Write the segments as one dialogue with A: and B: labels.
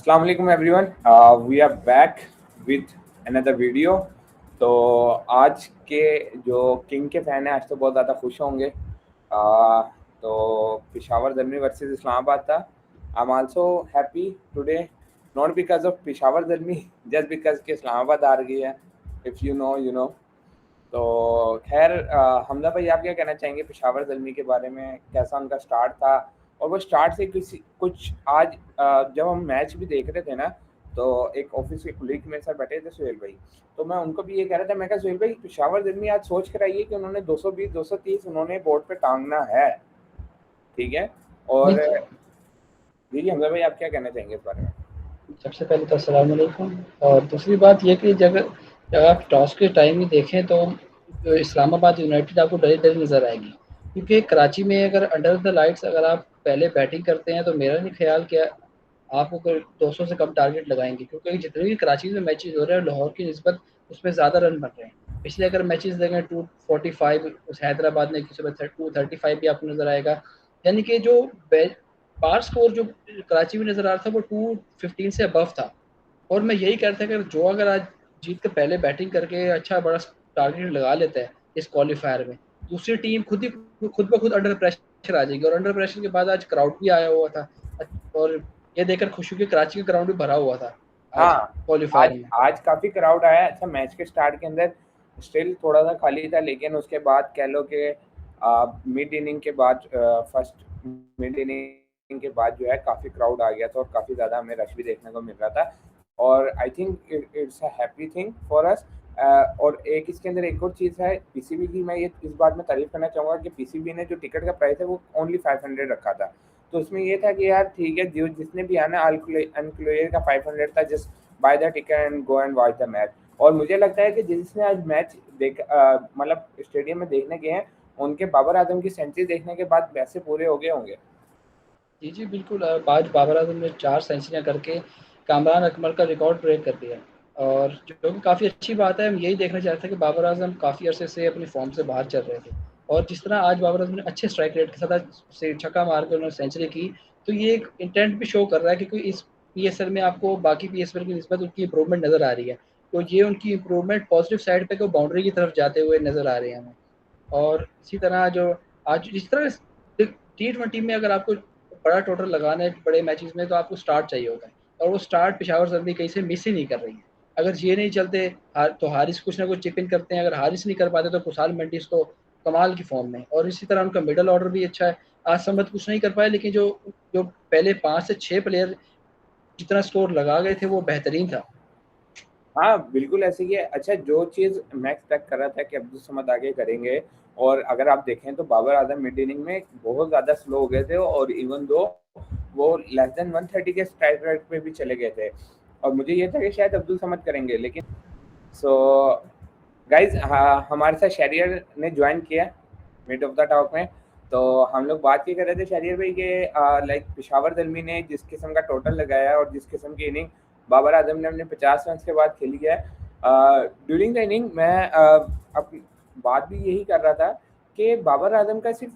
A: अस्सलाम वालेकुम everyone, we are back with another video. तो आज के जो किंग के फ़ैन हैं आज तो बहुत ज़्यादा खुश होंगे। तो पेशावर ज़ल्मी वर्सेस इस्लामाबाद था। I am also happy today, not because of Peshawar Zalmi, just because के इस्लामाबाद हार गई है। If you know you know. तो खैर हमजा भाई, आप क्या कहना चाहेंगे पेशावर ज़ल्मी के बारे में? कैसा उनका स्टार्ट था और वो स्टार्ट से किसी कुछ आज जब हम मैच भी देख रहे थे ना, तो एक ऑफिस के कुलीग मेरे साथ बैठे थे सुहेल भाई, तो मैं उनको भी ये कह रहा था, मैं कहा सुहेल भाई पेशावर ज़ल्मी आज सोच कर आइए कि उन्होंने 220 230 उन्होंने बोर्ड पे टांगना है, ठीक है। और
B: नहीं,
A: जी हमजा भाई, आप क्या कहना चाहेंगे इस बारे में?
B: सबसे पहले तो अस्सलाम वालेकुम। और दूसरी बात ये कि जब जब आप टॉस के टाइम ही देखें तो इस्लामाबाद यूनाइटेड आपको डरी डरी नज़र आएगी, क्योंकि कराची में अगर अंडर द लाइट्स अगर आप पहले बैटिंग करते हैं तो मेरा नहीं ख्याल कि आपको कोई 200 से कम टारगेट लगाएंगे, क्योंकि जितने भी कराची में मैचेस हो रहे हैं लाहौर की निस्बत उसमें ज़्यादा रन बन रहे हैं। पिछले अगर मैचेस देखें 245, उस हैदराबाद ने किसी में 235 भी आपको नज़र आएगा। यानी कि जो पार स्कोर जो कराची में नज़र आ रहा था वो 215 से अबव था। और मैं यही कहता था कि जो अगर आज जीत के पहले बैटिंग करके अच्छा बड़ा टारगेट लगा लेता है इस क्वालिफायर में, दूसरी टीम खुद ब खुद अंडर प्रेशर आ जाएगी। और अंडर प्रेशर के बाद आज क्राउड भी आया हुआ था, और ये देखकर खुशी हुई कि कराची का ग्राउंड भी भरा हुआ था आज
A: हाँ, आज
B: क्वालिफायर में।
A: आज काफ़ी क्राउड आया। अच्छा, मैच के स्टार्ट के अंदर स्टिल थोड़ा-सा खाली था, लेकिन उसके बाद कह लो कि मिड इनिंग के बाद फर्स्ट मिड इनिंग के बाद जो है काफ़ी क्राउड आ गया था और काफ़ी ज़्यादा हमें रश भी देखने को मिल रहा था। और I think it's a happy thing for us. और एक इसके अंदर एक और चीज़ है, पीसीबी की मैं ये इस बात में तारीफ़ करना चाहूँगा कि पीसीबी ने जो टिकट का प्राइस है वो ओनली 500 रखा था। तो उसमें ये था कि यार ठीक है, जो जिसने भी आना, अनक्लोयर का 500 था, just by the ticket and go and watch the match. और मुझे लगता है कि जिसने आज मैच मतलब स्टेडियम में देखने गए हैं, उनके बाबर आजम की सेंचुरी देखने के बाद पैसे पूरे हो गए होंगे।
B: जी जी बिल्कुल। आज बाबर आजम ने 4 सेंचुरियां करके कामरान अकमल का रिकॉर्ड ब्रेक कर दिया। और जो कि काफ़ी अच्छी बात है। हम यही देखना चाहते थे कि बाबर आजम काफ़ी अरसे से अपनी फॉर्म से बाहर चल रहे थे, और जिस तरह आज बाबर आजम ने अच्छे स्ट्राइक रेट के साथ आज से छक्का मार कर उन्होंने सेंचुरी की, तो ये एक इंटेंट भी शो कर रहा है, क्योंकि इस पीएसएल में आपको बाकी पीएसएल की निस्बत उनकी इंप्रूवमेंट नज़र आ रही है। तो ये उनकी इंप्रूवमेंट पॉजिटिव साइड पे को बाउंड्री की तरफ जाते हुए नज़र आ रहे हैं हमें। और इसी तरह जो आज जिस तरह T20 में अगर आपको बड़ा टोटल लगाना है बड़े मैचेस में, तो आपको स्टार्ट चाहिए होता है, और वो स्टार्ट पेशावर जल्दी कहीं से मिस ही नहीं कर रही है। अगर ये नहीं चलते तो हारिस कुछ ना कुछ चिप इन करते हैं, अगर हारिस नहीं कर पाते तो कुशाल मेंडिस तो कमाल की फॉर्म में। और इसी तरह उनका मिडल ऑर्डर भी अच्छा है। आज समझ कुछ नहीं कर पाए, लेकिन जो जो पहले 5 से 6 प्लेयर जितना स्कोर लगा गए थे वो बेहतरीन था।
A: हाँ, बिल्कुल ऐसे ही है। अच्छा, जो चीज़ मैं एक्सपेक्ट कर रहा था कि अब्दुल समद आगे करेंगे, और अगर आप देखें तो बाबर आजम मिड इनिंग में बहुत ज़्यादा स्लो हो गए थे, और इवन दो वो लेस देन 130 के स्ट्राइक रेट पे भी चले गए थे, और मुझे ये था कि शायद अब्दुल समद करेंगे, लेकिन सो गाइज, हाँ, हमारे साथ शहरियर ने ज्वाइन किया मिड ऑफ द टॉक में। तो हम लोग बात ये कर रहे थे शहरियर भाई के, लाइक पेशावर दलमी ने जिस किस्म का टोटल लगाया और जिस किस्म की इनिंग बाबर आजम ने अपने 50 रन के बाद खेली है ड्यूरिंग द इनिंग, मैं अपनी बात भी यही कर रहा था कि बाबर आजम का सिर्फ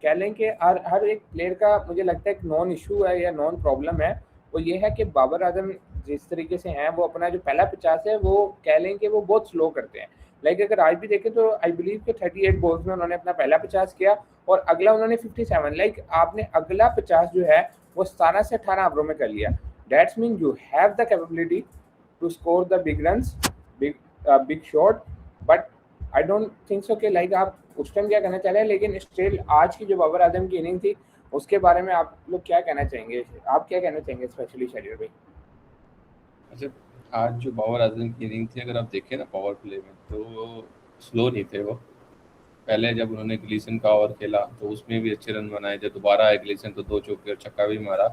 A: कह लें कि हर हर एक प्लेयर का मुझे लगता है एक नॉन इशू है या नॉन प्रॉब्लम है। वो ये है कि बाबर आजम जिस तरीके से हैं, वो अपना जो पहला 50 है वो कह लें कि वो बहुत स्लो करते हैं। लाइक अगर आज भी देखें तो आई बिलीव कि 38 बॉल्स में उन्होंने अपना पहला 50 किया, और अगला उन्होंने 57, लाइक आपने अगला 50 जो है वो 17 से 18 ओवरों में कर लिया। That's mean you have the capability to score the big runs, big big shot. But I don't think so कि लाइक आप उस टाइम क्या कहना चाह रहे हैं, लेकिन स्टिल आज की जो बाबर आजम की इनिंग थी उसके बारे में आप लोग क्या कहना चाहेंगे? आप क्या कहना चाहेंगे स्पेशली शरीर भाई?
C: अच्छा, आज जो बाबर आजम की इनिंग थी, अगर आप देखें ना पावर प्ले में, तो स्लो नहीं थे वो। पहले जब उन्होंने ग्लीसन का ओवर खेला तो उसमें भी अच्छे रन बनाए। जब दोबारा आए ग्लीसन तो 2 चौके और छक्का भी मारा,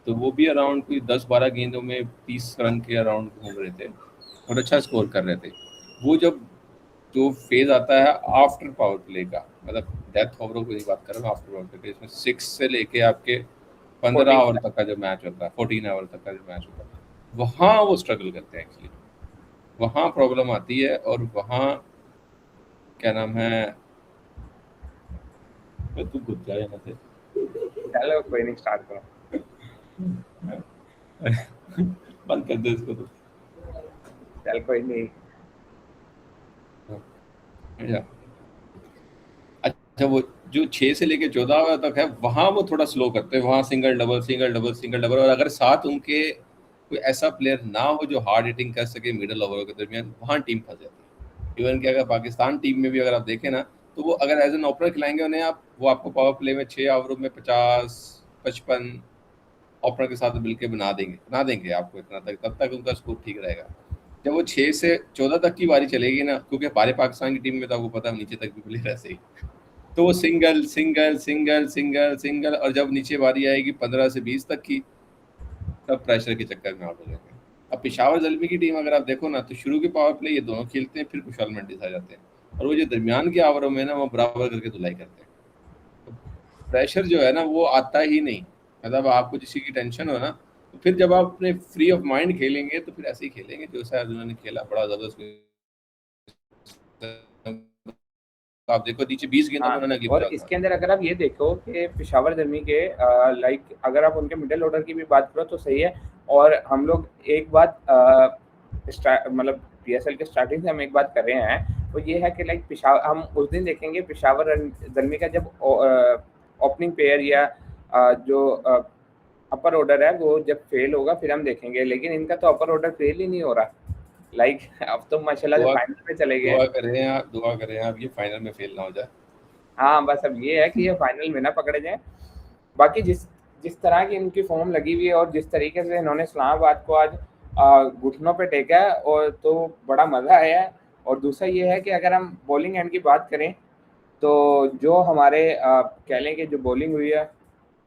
C: तो वो भी अराउंड कोई 10-12 गेंदों में 30 रन के अराउंड घूम रहे थे और अच्छा स्कोर कर रहे थे। वो जब जो फेज आता है आफ्टर पावर प्ले का, मतलब डेथ ओवरों की बात कर रहा हूँ, आफ्टर पावर प्ले, इसमें 6 से लेके आपके 15
A: 14।
C: ओवर तक का जो मैच होता है, 14 ओवर तक का जो मैच होता है, वहाँ वो स्ट्रगल करते हैं एक्चुअली। वहाँ प्रॉब्लम आती है, और वहाँ क्या नाम है, तू खुद जाए ना थे।
A: चलो कोई नहीं, स्टार्ट करो।
C: बंद कर दो इसको तो।
A: चल कोई नहीं।
C: अच्छा अच्छा, वो जो 6 से लेके 14 तक है वहां वो थोड़ा स्लो करते हैं, वहां single double single double single double, और अगर साथ उनके कोई ऐसा प्लेयर ना हो जो हार्ड हिटिंग कर सके मिडिल ओवरों के दरमियान, वहां टीम फंस जाती है। इवन कि अगर पाकिस्तान टीम में भी अगर आप देखें ना, तो वो अगर एज एन ओपनर खिलाएंगे उन्हें आप, वो आपको पावर प्ले में 6 ओवरों में 50-55 ओपनर के साथ मिलकर बना देंगे आपको इतना तक, तब तक उनका स्कोर ठीक रहेगा। जब वो 6 से 14 तक की बारी चलेगी ना, क्योंकि हमारे पाकिस्तान की टीम में तो आपको पता है नीचे तक भी प्लेयर ऐसे ही, तो वो single single single single single, और जब नीचे बारी आएगी 15 से 20 तक की, तब प्रेशर के चक्कर में आउट हो जाएंगे। अब पेशावर ज़ल्मी की टीम अगर आप देखो ना, तो शुरू के पावर प्ले ये दोनों खेलते हैं, फिर खुशहाल मंडीज आ जाते हैं, और वो जो दरमियान के ओवरों में ना वो बराबर करके धुलाई करते हैं। तो प्रेशर जो है ना वो आता ही नहीं, मतलब आपको किसी की टेंशन हो ना, तो फिर जब आप अपने फ्री ऑफ माइंड खेलेंगे तो फिर ऐसे ही खेलेंगे जो शायद उन्होंने खेला, बड़ा जबरदस्त। आप देखो नीचे 20 गेंदों में
A: हाँ,
C: उन्होंने
A: और
C: 50
A: इसके अंदर अगर आप ये देखो कि पेशावर जर्मी के लाइक अगर आप उनके मिडिल ऑर्डर की भी बात करो तो सही है। और हम लोग एक बात मतलब पीएसएल के स्टार्टिंग से हम एक बात कर रहे हैं, वो ये है कि लाइक पेशावर हम उस दिन देखेंगे पेशावर जर्मी का जब ओपनिंग पेयर या जो अपर ऑर्डर है वो जब फेल होगा फिर हम देखेंगे, लेकिन इनका तो अपर ऑर्डर फेल ही नहीं हो रहा। लाइक अब तो माशाल्लाह से
C: दुआ
A: फाइनल में चले गए।
C: दुआ करें आप ये फाइनल में फेल ना हो जाए।
A: हाँ, बस अब ये है कि ये फाइनल में ना पकड़े जाएँ। बाकी जिस जिस तरह की इनकी फ़ॉर्म लगी हुई है और जिस तरीके से इन्होंने इस्लामाबाद को आज घुटनों पे टेका है, और तो बड़ा मज़ा आया है। और दूसरा ये है कि अगर हम बॉलिंग एंड की बात करें, तो जो हमारे कह लें कि जो बॉलिंग हुई है,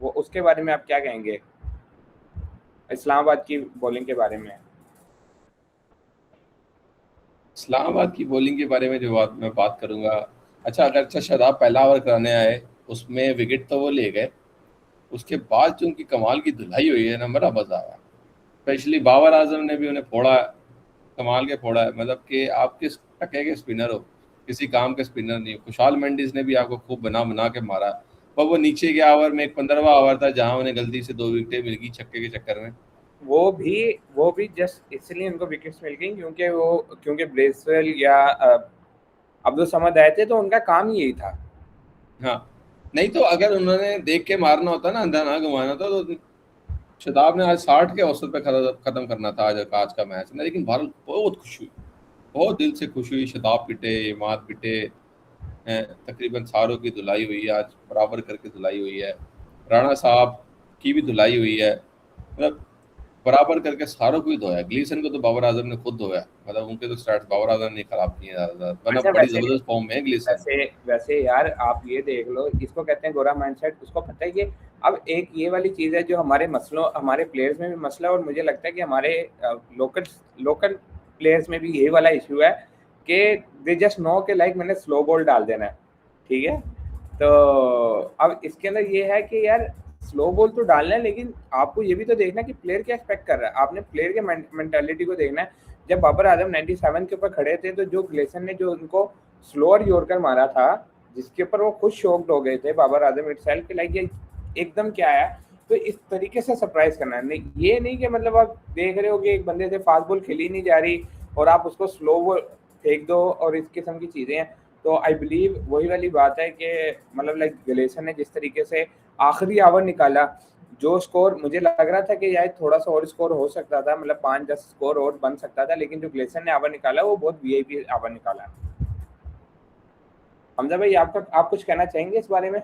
A: वो उसके बारे में आप क्या कहेंगे? इस्लामाबाद की बॉलिंग के बारे में?
C: इस्लामाबाद की बॉलिंग के बारे में जो मैं बात करूंगा, अच्छा शादाब पहला ओवर कराने आए, उसमें विकेट तो वो ले गए, उसके बाद जो उनकी कमाल की धुलाई हुई है ना, बड़ा मजा आया। स्पेशली बाबर आजम ने भी उन्हें फोड़ा, कमाल के फोड़ा है, मतलब कि आप किस टके के स्पिनर हो, किसी काम के स्पिनर नहीं हो। खुशहाल मेंडिस ने भी आपको खूब बना बना के मारा, पर वो नीचे के ओवर में एक 15वां ओवर था जहां उन्हें गलती से 2 विकेटें मिल गई छक्के के चक्कर में।
A: वो भी जस्ट इसलिए उनको विकेट्स मिल गई क्योंकि ब्रेसवेल या अब्दुल समद आए थे, तो उनका काम ही यही था।
C: हाँ, नहीं तो अगर उन्होंने देख के मारना होता ना, अंधा ना घुमाना था, तो शताब ने आज 60 के औसत पे खत्म करना था आज का मैच ना। लेकिन भारत बहुत खुश हुई, बहुत दिल से खुश हुई। शताब पिटे, इमाद पिटे, तकरीबन सारों की धुलाई हुई है, आज बराबर करके धुलाई हुई है। राणा साहब की भी धुलाई हुई है, मतलब बराबर करके सारों को ही धोया। ग्लीसन को तो बाबर आजम ने खुद धोया, मतलब उनके तो स्टार्ट बाबर आजम ने खराब किए ज्यादा, वरना
A: अच्छा,
C: बड़ी जबरदस्त फॉर्म में है ग्लीसन।
A: वैसे वैसे यार आप ये देख लो, इसको कहते हैं गोरा माइंडसेट। उसको पता है कि अब एक ये वाली चीज़ है जो हमारे प्लेयर्स में भी मसला है, और मुझे लगता है कि हमारे लोकल लोकल प्लेयर्स में भी यही वाला इशू है कि दे जस्ट नो के लाइक मैंने स्लो बॉल डाल देना है, ठीक है। तो अब इसके अंदर ये है कि यार स्लो बॉल तो डालना है, लेकिन आपको ये भी तो देखना है कि प्लेयर क्या एक्सपेक्ट कर रहा है। आपने प्लेयर के मेंटालिटी को देखना है। जब बाबर आजम 97 के ऊपर खड़े थे, तो जो ग्लेसन ने जो उनको स्लोअर यॉर्कर मारा था, जिसके ऊपर वो खुद शॉक्ड हो गए थे बाबर आजम इटसेल्फ, लाइक ये एकदम क्या आया। तो इस तरीके से सरप्राइज करना है, नहीं ये नहीं कि मतलब आप देख रहे हो कि एक बंदे से फास्ट बॉल खेली नहीं जा रही और आप उसको स्लो बॉल फेंक दो, और इस किस्म की चीज़ें हैं। तो आई बिलीव वही वाली बात है कि मतलब लाइक ग्लेसन ने जिस तरीके से आखिरी ओवर निकाला, जो स्कोर मुझे लग रहा था कि यार थोड़ा सा और स्कोर हो सकता था, मतलब 5-10 स्कोर और बन सकता था, लेकिन जो ग्लेसन ने ओवर निकाला वो बहुत वीआईपी ओवर निकाला। हमजा भाई, आप कुछ कहना चाहेंगे इस बारे में?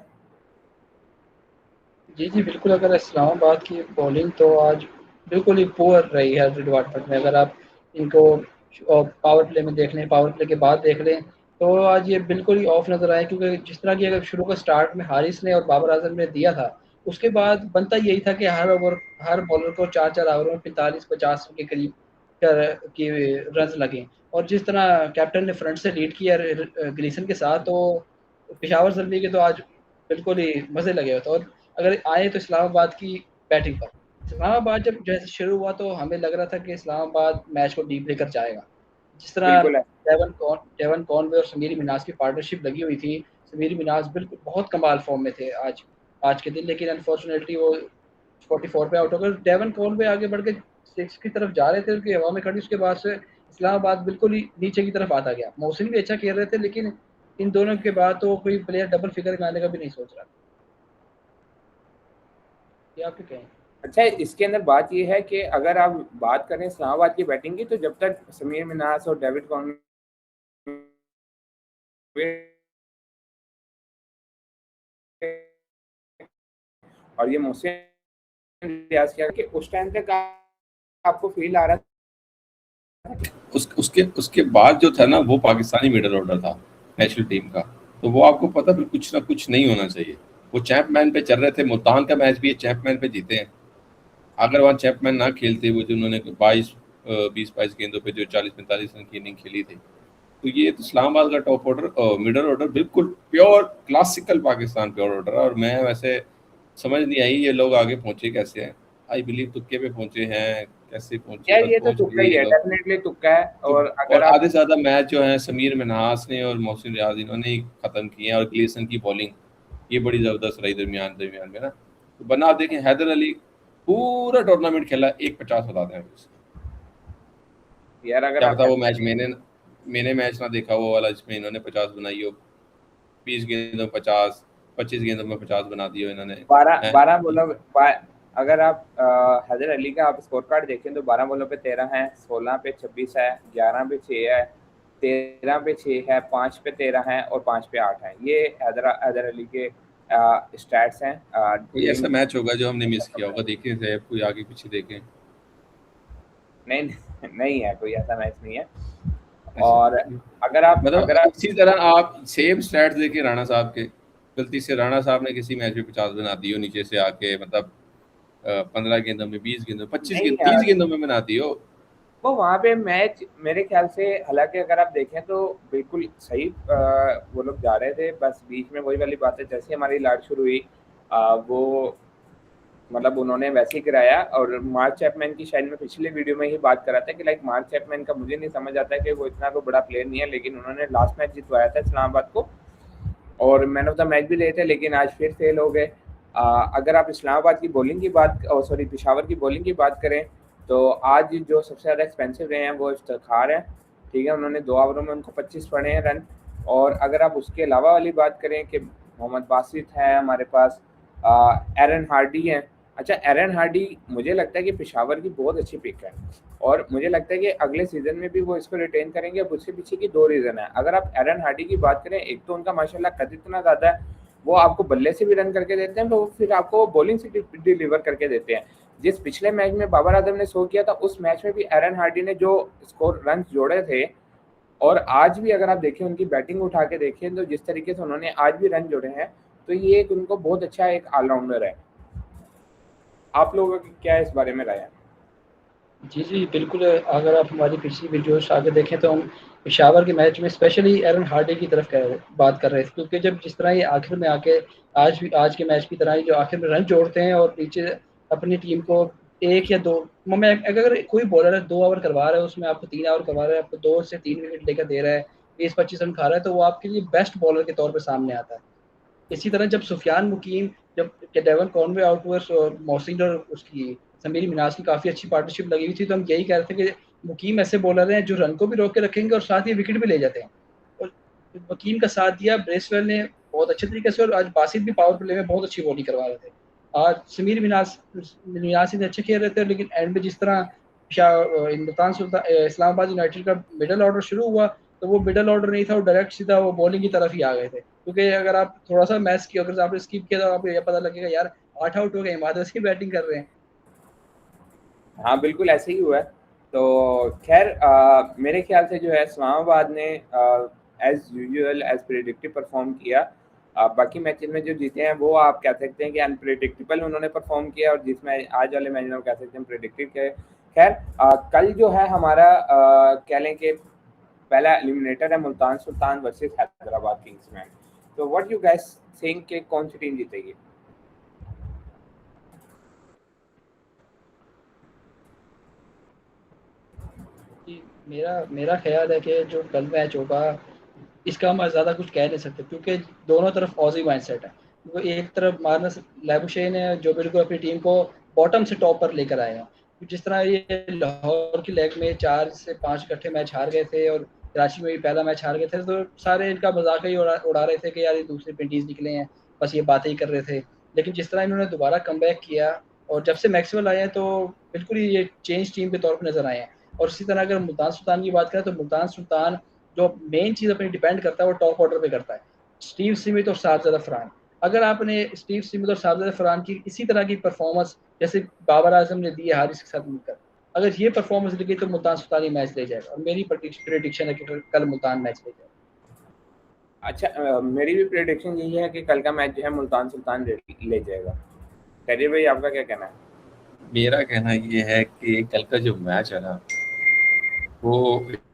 B: जी जी बिल्कुल। अगर इस्लामाबाद की बॉलिंग तो आज बिल्कुल ही पुअर रही है डिपार्टमेंट में। अगर आप इनको पावर प्ले में देख लें, पावर प्ले के बाद देख लें, तो आज ये बिल्कुल ही ऑफ नज़र आए। क्योंकि जिस तरह की अगर शुरू का स्टार्ट में हारिस ने और बाबर आजम ने दिया था, उसके बाद बनता यही था कि हर बॉलर को 4-4 ओवर में 45-50 के करीब की रन लगे। और जिस तरह कैप्टन ने फ्रंट से लीड किया ग्लीसन के साथ, तो पेशावर जल्मी के तो आज बिल्कुल ही मज़े लगे होते। और अगर आए तो इस्लामाबाद की बैटिंग पर, इस्लामाबाद जब जैसे शुरू हुआ तो हमें लग रहा था कि इस्लामाबाद मैच को डीप लेकर जाएगा। जिस तरह
A: बिल्कुल है।
B: डेवन कॉनवे और समीर मिनाज की पार्टनरशिप लगी हुई थी, समीर मिनाज बिल्कुल बहुत कमाल फॉर्म में थे आज के दिन। लेकिन अनफॉर्चुनेटली वो 44 पे आउट हो गए। डेवन कॉनवे आगे बढ़ के 6 की तरफ जा रहे थे, उनकी हवा में खड़ी, उसके बाद से इस्लामाबाद बिल्कुल ही नीचे की तरफ आता गया। मोहसिन भी अच्छा खेल रहे थे, लेकिन इन दोनों के बाद तो कोई प्लेयर डबल फिगर में आने का भी नहीं सोच रहा। ये आप क्या कहें?
A: अच्छा, इसके अंदर बात ये है कि अगर आप बात करें इस्लामाबाद की बैटिंग की, तो जब तक समीर मिन्हास और डेविड कॉनवे और ये मोहसिन रियाज किया कि उस टाइम तक आपको फील आ रहा था
C: उसके बाद जो था ना, वो पाकिस्तानी मिडल ऑर्डर था नेशनल टीम का, तो वो आपको पता फिर कुछ ना कुछ नहीं होना चाहिए। वो चैंपमैन पे चल रहे थे, मुल्तान का मैच भी ये चैंपमैन पे जीते हैं। अगर वहाँ चैंपमैन ना खेलते, वो जो उन्होंने 20-22 गेंदों पे जो 40-45 रन की इनिंग खेली थी, तो ये तो इस्लामाबाद का टॉप ऑर्डर, मिडल ऑर्डर बिल्कुल pure classical Pakistan pure order. और मैं वैसे समझ नहीं आई ये लोग आगे पहुंचे कैसे हैं। आई बिलीव तुक्के पे पहुंचे हैं, कैसे पहुंचे,
A: यार,
C: बस
A: ये तो
C: पहुंच
A: तुक्का
C: गए
A: ही
C: ये
A: है,
C: लोग।
A: डेफिनेटली तुक्का है।
C: तो
A: और
C: और
A: अगर आप
C: आधे से ज्यादा मैच जो है समीर मिन्हास ने और मोहसिन रियाज इन्होंने ही खत्म किए हैं, और ग्लेसन की बॉलिंग ये बड़ी जबरदस्त रही दरमियान दरमियान में ना। तो बना आप देखें, हैदर अली पूरा टूर्नामेंट खेला, 150 बताते हैं उसको।
A: यार अगर
C: क्या
A: आप
C: पता वो मैच मैंने मैच ना देखा वो वाला जिसमें इन्होंने 50 बनाई हो। 20 गेंदों में 50, 25 गेंदों में 50 बना दिए इन्होंने।
A: 12 बॉलों अगर आप हैदर अली का आप स्कोर कार्ड देखें तो 12 बॉलों पे 13 है, 16 पे 26 है, 11 पे 6 है, 13 पे 6 है, 5 पे 13 है और 5 पे 8 है। ये हैदर अली के स्टैट्स हैं।
C: कोई ऐसा मैच होगा जो हमने मिस किया होगा, देखे थे कोई आगे पीछे देखें।
A: नहीं नहीं है, कोई ऐसा मैच नहीं है।
C: अच्छा,
A: और
C: मतलब
A: अगर आप
C: इसी तरह आप सेम स्टैट्स देखे राणा साहब के, गलती से राणा साहब ने किसी मैच में 50 बना दी हो नीचे से आके, मतलब 15 गेंदों में, 20 गेंदों, 25
A: नहीं
C: गेंद, 30
A: यार,
C: गेंदों में बना दी हो।
A: वो वहाँ पे मैच मेरे ख्याल से, हालांकि अगर आप देखें तो बिल्कुल सही वो लोग जा रहे थे, बस बीच में वही वाली बात है, जैसे हमारी लाट शुरू हुई वो मतलब उन्होंने वैसे ही कराया। और मार्क चैपमैन की शायद मैं पिछले वीडियो में ही बात कर रहा था कि लाइक मार्क चैपमैन का मुझे नहीं समझ आता है कि वो इतना कोई बड़ा प्लेयर नहीं है, लेकिन उन्होंने लास्ट मैच जितवाया था इस्लामाबाद को और मैन ऑफ द मैच भी लिए थे, लेकिन आज फिर फेल हो गए। अगर आप इस्लामाबाद की बॉलिंग की बात, सॉरी पेशावर की बॉलिंग की बात करें, तो आज जो सबसे ज़्यादा एक्सपेंसिव रहे हैं वो इफ्तिखार हैं। ठीक है, उन्होंने 2 ओवरों में उनको 25 पड़े हैं रन। और अगर आप उसके अलावा वाली बात करें कि मोहम्मद बासित है हमारे पास, एरन हार्डी हैं। अच्छा, एरन हार्डी मुझे लगता है कि पेशावर की बहुत अच्छी पिक है और मुझे लगता है कि अगले सीज़न में भी वो इसको रिटेन करेंगे। अब उसके पीछे की 2 रीज़न है। अगर आप एरन हार्डी की बात करें, एक तो उनका माशाल्लाह कद इतना ज़्यादा है, वो आपको बल्ले से भी रन करके देते हैं, तो फिर आपको बॉलिंग से डिलीवर करके देते हैं। जिस पिछले मैच में बाबर आजम ने शो किया था, उस मैच में भी एरन हार्डी ने जो स्कोर रन जोड़े थे, और आज भी अगर आप देखें उनकी बैटिंग उठा के देखें तो जिस तरीके से उन्होंने आज भी रन जोड़े हैं, तो ये एक उनको बहुत अच्छा एक ऑलराउंडर है। आप लोगों की क्या इस बारे में राय है?
B: जी जी बिल्कुल। अगर आप हमारी पिछली वीडियोस आगे देखें तो हम पेशावर के मैच में स्पेशली एरन हार्डी की तरफ बात कर रहे थे, क्योंकि जब जिस तरह ये आखिर में आके आज के मैच की तरह ही जो आखिर में रन जोड़ते हैं और नीचे अपनी टीम को एक या दो में, अगर कोई बॉलर है 2 ओवर करवा रहा है, उसमें आपको 3 ओवर करवा रहा है, आपको 2 से 3 विकेट लेकर दे रहा है, 20-25 रन खा रहा है, तो वो आपके लिए बेस्ट बॉलर के तौर पर सामने आता है। इसी तरह जब सुफियान मुकीम, जब डेवन कॉनवे आउट हुए और मोहसिन और उसकी समीर मिनाज की काफ़ी अच्छी पार्टनरशिप लगी हुई थी, तो हम यही कह रहे थे कि मुकीम ऐसे बॉलर हैं जो रन को भी रोक के रखेंगे और साथ ही विकेट भी ले जाते हैं। और मुकीम का साथ दिया ब्रेसवेल ने बहुत अच्छे तरीके से, और आज बासित भी पावर प्ले में बहुत अच्छी बॉलिंग करवा रहे थे। आज समीर मिनाज ने अच्छे खेल रहे थे, लेकिन एंड में जिस तरह हिंदुस्तान इस्लामाबाद यूनाइटेड का मिडल ऑर्डर शुरू हुआ, तो वो मिडल ऑर्डर नहीं था, वो डायरेक्ट सीधा वो बॉलिंग की तरफ ही आ गए थे। क्योंकि अगर आप थोड़ा सा मैच की अगर आपने स्किप किया तो आपको ये पता लगेगा यार 8 आउट हो गए, माधव सिंह बैटिंग कर रहे हैं।
A: हाँ, बिल्कुल ऐसे ही हुआ है। तो खैर मेरे ख्याल से जो है इस्लामाबाद ने as usual as predictive perform किया। बाकी मैचेस में जो जीते हैं वो आप कह सकते हैं कि अनप्रेडिक्टेबल उन्होंने परफॉर्म किया, और जिसमें आज वाले मैच में कह सकते हैं प्रेडिक्टिव किया। खैर कल जो है हमारा कह लें कि पहला एलिमिनेटर है मुल्तान सुल्तान वर्सेस हैदराबाद किंग्स में। तो व्हाट यू गाइस थिंक कि कौन सी टीम जीतेगी?
B: कि मेरा मेरा ख्याल है कि जो कल मैच होगा इसका हम ज़्यादा कुछ कह नहीं सकते, क्योंकि दोनों तरफ ऑजी माइंडसेट है। वो एक तरफ मार्नस लैबुशेन है जो बिल्कुल अपनी टीम को बॉटम से टॉप पर लेकर आए हैं, जिस तरह ये लाहौर की लेग में 4 से 5 इकट्ठे मैच हार गए थे और कराची में भी पहला मैच हार गए थे, तो सारे इनका मजाक ही उड़ा रहे थे कि यार ये दूसरे पिंडीज निकले हैं, बस ये बातें ही कर रहे थे। लेकिन जिस तरह इन्होंने दोबारा कमबैक किया और जब से मैक्सवेल आए हैं तो बिल्कुल ही ये चेंज टीम के तौर पर नजर आए हैं। और इसी तरह अगर मुल्तान सुल्तान की बात करें तो मुल्तान सुल्तान जो मेन चीज़ अपनी डिपेंड करता है वो टॉप ऑर्डर पे करता है, स्टीव स्मिथ और साजिद फरहान। अगर आपने स्टीव स्मिथ और साजिद फरहान की इसी तरह की परफॉर्मेंस जैसे बाबर आजम ने दी है हारिस के साथ मिलकर, अगर ये परफॉर्मेंस लगी तो मुल्तान सुल्तान ही मैच ले जाएगा, और मेरी प्रेडिक्शन है कि कल मुल्तान मैच ले जाएगा।
A: अच्छा, मेरी भी प्रेडिक्शन यही है कि कल का मैच जो है मुल्तान सुल्तान ले जाएगा। करिए भाई, आपका क्या कहना है?
C: मेरा कहना ये है कि कल का जो मैच है ना वो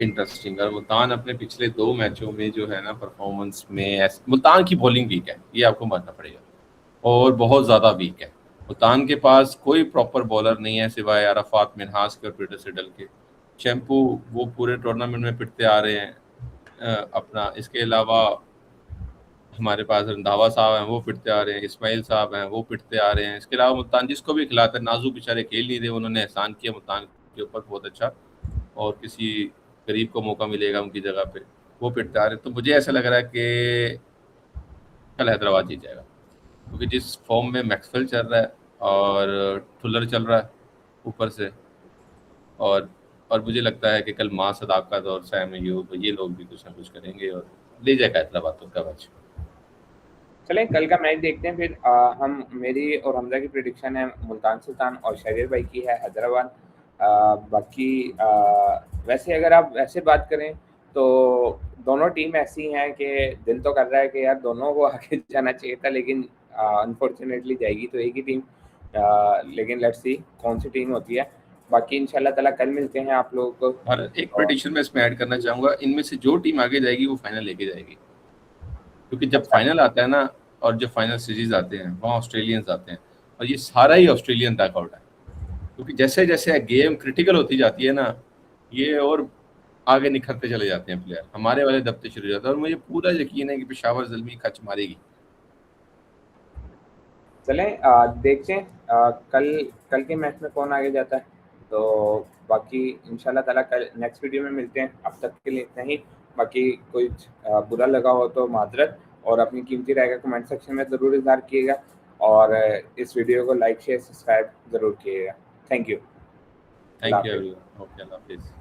C: इंटरेस्टिंग, और मुल्तान अपने पिछले 2 मैचों में जो है ना परफॉर्मेंस में मुल्तान की बॉलिंग वीक है, ये आपको मानना पड़ेगा, और बहुत ज़्यादा वीक है। मुल्तान के पास कोई प्रॉपर बॉलर नहीं है सिवाय अराफात मिन्हास के और पीटर सिडल के। चैम्पू वो पूरे टूर्नामेंट में पिटते आ रहे हैं अपना। इसके अलावा हमारे पास रंधावा साहब हैं, वो पिटते आ रहे हैं, इस्माइल साहब हैं, वो पिटते आ रहे हैं। इसके अलावा मुल्तान जिसको भी खिलाते हैं, नाजू बेचारे खेल नहीं रहे, उन्होंने एहसान किया मुल्तान के ऊपर बहुत अच्छा, और किसी गरीब को मौका मिलेगा उनकी जगह पे, वो पिटते आ रहे हैं। तो मुझे ऐसा लग रहा है कि कल हैदराबाद जीत जाएगा, क्योंकि जिस फॉर्म में मैक्सवेल चल रहा है और थुलर चल रहा है ऊपर से, और मुझे लगता है कि कल मां सदाकत और सैम अयूब ये लोग भी कुछ ना कुछ करेंगे और ले जाएगा हैदराबाद तो का मैच।
A: चलें कल का मैच देखते हैं फिर। हम मेरी और हमजा की प्रेडिक्शन है मुल्तान सुल्तान और शरीर भाई की है हैदराबाद। बाकी वैसे अगर आप वैसे बात करें तो दोनों टीम ऐसी हैं कि दिल तो कर रहा है कि यार दोनों को आगे जाना चाहिए था, लेकिन अनफॉर्चुनेटली जाएगी तो एक ही टीम। लेकिन लेट्स सी कौन सी टीम होती है। बाकी इंशाल्लाह ताला कल मिलते हैं आप लोगों को।
C: और एक प्रेडिक्शन में इसमें ऐड करना चाहूँगा, इनमें से जो टीम आगे जाएगी वो फाइनल लेके जाएगी, क्योंकि जब फाइनल आता है ना और जब फाइनल सीरीज आते हैं वहाँ ऑस्ट्रेलियंस आते हैं, और ये सारा ही ऑस्ट्रेलियन बैकआउट है, क्योंकि जैसे जैसे गेम क्रिटिकल होती जाती है ना, ये और आगे निखरते चले जाते हैं प्लेयर, हमारे वाले दबते शुरू हो जाते हैं, और मुझे पूरा यकीन है कि पेशावर ज़ल्मी खच मारेगी।
A: चलें देखते हैं कल कल के मैच में कौन आगे जाता है। तो बाकी इंशाल्लाह ताला कल नेक्स्ट वीडियो में मिलते हैं। अब तक के लिए इतना ही। बाकी कोई बुरा लगा हो तो माजरत, और अपनी कीमती राय का कमेंट सेक्शन में ज़रूर इज़हार कीजिएगा, और इस वीडियो को लाइक शेयर सब्सक्राइब ज़रूर कीजिएगा। Thank you.
C: Thank you everyone. Okay, अल्लाह हाफिज़।